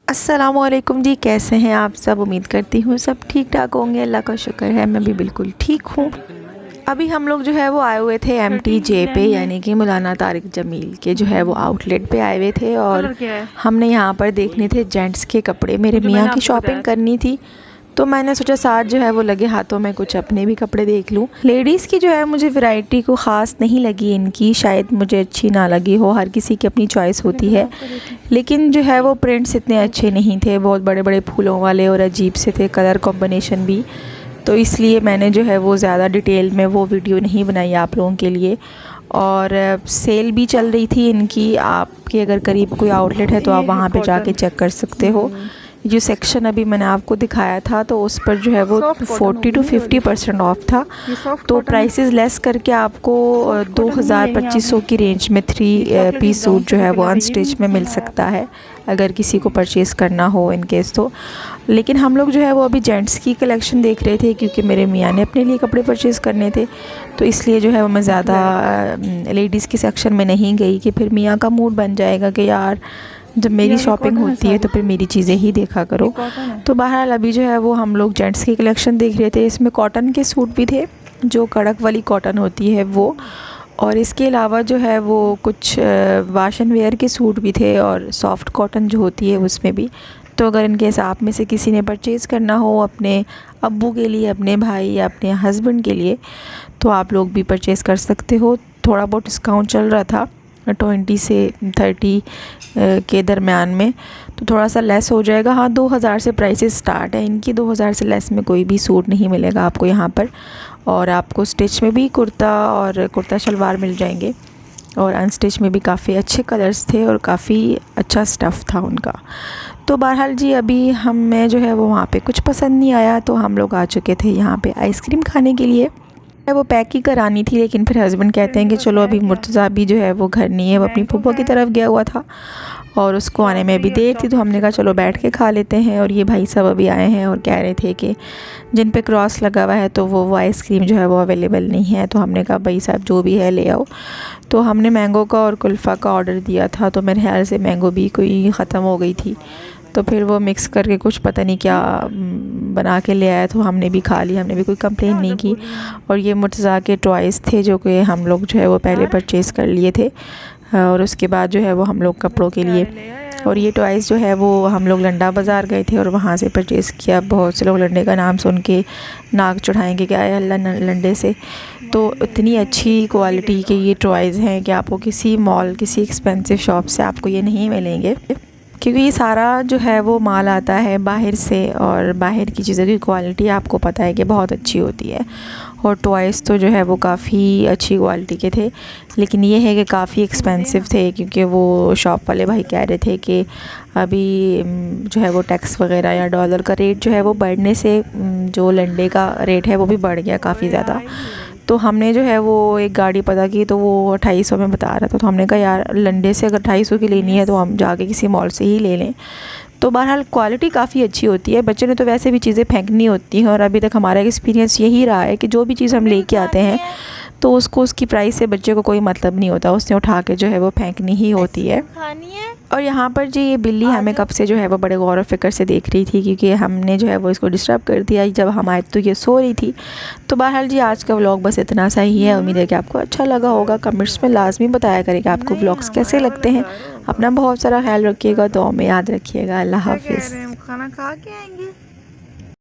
अस्सलामुअलैकुम जी, कैसे हैं आप सब। उम्मीद करती हूँ सब ठीक ठाक होंगे। अल्लाह का शुक्र है मैं भी बिल्कुल ठीक हूँ। अभी हम लोग जो है वो आए हुए थे MTJ पे, यानी कि मौलाना तारिक जमील के जो है वो आउटलेट पे आए हुए थे और हमने यहाँ पर देखने थे जेंट्स के कपड़े। मेरे मियाँ की शॉपिंग करनी थी तो मैंने सोचा साथ जो है वो लगे हाथों में कुछ अपने भी कपड़े देख लूँ। लेडीज़ की जो है मुझे वैरायटी को ख़ास नहीं लगी इनकी, शायद मुझे अच्छी ना लगी हो, हर किसी की अपनी चॉइस होती है। लेकिन जो है वो प्रिंट्स इतने अच्छे नहीं थे, बहुत बड़े बड़े फूलों वाले और अजीब से थे, कलर कॉम्बिनेशन भी। तो इसलिए मैंने जो है वो ज़्यादा डिटेल में वो वीडियो नहीं बनाई आप लोगों के लिए। और सेल भी चल रही थी इनकी, आपके अगर करीब कोई आउटलेट है तो आप वहाँ पे जाके चेक कर सकते हो। जो सेक्शन अभी मैंने आपको दिखाया था तो उस पर जो है वो 40 to 50% ऑफ था, तो प्राइसेस लेस करके आपको 2000-2500 की रेंज में 3 पीस सूट जो है वो अनस्टिच में मिल सकता है अगर किसी को परचेज़ करना हो इन केस तो। लेकिन हम लोग जो है वो अभी जेंट्स की कलेक्शन देख रहे थे क्योंकि मेरे मियाँ ने अपने लिए कपड़े परचेज़ करने थे, तो इसलिए जो है वो मैं ज़्यादा लेडीज़ की सेक्शन में नहीं गई कि फिर मियाँ का मूड बन जाएगा कि यार जब मेरी शॉपिंग होती है तो फिर मेरी चीज़ें ही देखा करो। तो बहरहाल अभी जो है वो हम लोग जेंट्स की कलेक्शन देख रहे थे। इसमें कॉटन के सूट भी थे, जो कड़क वाली कॉटन होती है वो, और इसके अलावा जो है वो कुछ वाश एंड वेयर के सूट भी थे और सॉफ्ट कॉटन जो होती है उसमें भी। तो अगर इनके आप में से किसी ने परचेज़ करना हो अपने अब्बू के लिए, अपने भाई या अपने हस्बैंड के लिए, तो आप लोग भी परचेज़ कर सकते हो। थोड़ा बहुत डिस्काउंट चल रहा था 20 से 30 के दरमियान में, तो थोड़ा सा लेस हो जाएगा। हाँ, 2000 से प्राइसेस स्टार्ट है इनकी, 2000 से लेस में कोई भी सूट नहीं मिलेगा आपको यहाँ पर। और आपको स्टिच में भी कुर्ता और कुर्ता शलवार मिल जाएंगे, और अनस्टिच में भी काफ़ी अच्छे कलर्स थे और काफ़ी अच्छा स्टफ़ था उनका। तो बहरहाल जी अभी हमें जो है वो वहाँ पे कुछ पसंद नहीं आया, तो हम लोग आ चुके थे यहाँ पे आइसक्रीम खाने के लिए। वो पैक ही करानी थी, लेकिन फिर हस्बैंड कहते हैं कि चलो अभी मुर्तज़ा भी जो है वो घर नहीं है, वो अपनी फूफा की तरफ गया हुआ था और उसको आने में भी देर थी, तो हमने कहा चलो बैठ के खा लेते हैं। और ये भाई सब अभी आए हैं और कह रहे थे कि जिन पे क्रॉस लगा हुआ है तो वो आइसक्रीम जो है वो अवेलेबल नहीं है। तो हमने कहा भाई साहब जो भी है ले आओ। तो हमने मैंगो का और कुल्फ़ा का ऑर्डर दिया था, तो मेरे ख्याल से मैंगो भी कोई ख़त्म हो गई थी, तो फिर वो मिक्स करके कुछ पता नहीं क्या बना के ले आया, तो हमने भी खा लिया, हमने भी कोई कंप्लेन नहीं की। और ये मुर्तज़ा के टॉयज़ थे जो कि हम लोग जो है वो पहले परचेज़ कर लिए थे, और उसके बाद जो है वो हम लोग कपड़ों के लिए। और ये टॉयज़ जो है वो हम लोग लंडा बाज़ार गए थे और वहाँ से परचेज़ किया। बहुत से लोग लंडे का नाम सुन के नाक चढ़ाएंगे कि आए अल्लाह लंडे से, तो इतनी अच्छी क्वालिटी के ये टॉयज़ हैं कि आपको किसी मॉल, किसी एक्सपेंसिव शॉप से आपको ये नहीं मिलेंगे, क्योंकि ये सारा जो है वो माल आता है बाहर से, और बाहर की चीज़ों की क्वालिटी आपको पता है कि बहुत अच्छी होती है। और टॉयज़ तो जो है वो काफ़ी अच्छी क्वालिटी के थे, लेकिन ये है कि काफ़ी एक्सपेंसिव थे, क्योंकि वो शॉप वाले भाई कह रहे थे कि अभी जो है वो टैक्स वगैरह या डॉलर का रेट जो है वो बढ़ने से जो लंडे का रेट है वो भी बढ़ गया काफ़ी ज़्यादा। तो हमने जो है वो एक गाड़ी पता की तो वो 2800 में बता रहा था, तो हमने कहा यार लंडे से अगर 250 की लेनी है तो हम जाके किसी मॉल से ही ले लें। तो बहरहाल क्वालिटी काफ़ी अच्छी होती है। बच्चे ने तो वैसे भी चीज़ें फेंकनी होती हैं, और अभी तक हमारा एक्सपीरियंस यही रहा है कि जो भी चीज़ हम लेके आते हैं तो उसको उसकी प्राइस से बच्चे को कोई मतलब नहीं होता, उसने उठा के जो है वो फेंकनी ही होती है। और यहाँ पर जी ये बिल्ली हमें कब से जो है वो बड़े गौर व फिक्र से देख रही थी, क्योंकि हमने जो है वो इसको डिस्टर्ब कर दिया जब हम आए तो ये सो रही थी। तो बहरहाल जी आज का व्लॉग बस इतना सा ही है। उम्मीद है कि आपको अच्छा लगा होगा। कमेंट्स में लाजमी बताया करेगा आपको व्लॉग्स कैसे लगते हैं। अपना बहुत सारा ख्याल रखिएगा, दुआ में याद रखिएगा। अल्लाह हाफिज़। खाना खा के आएंगे।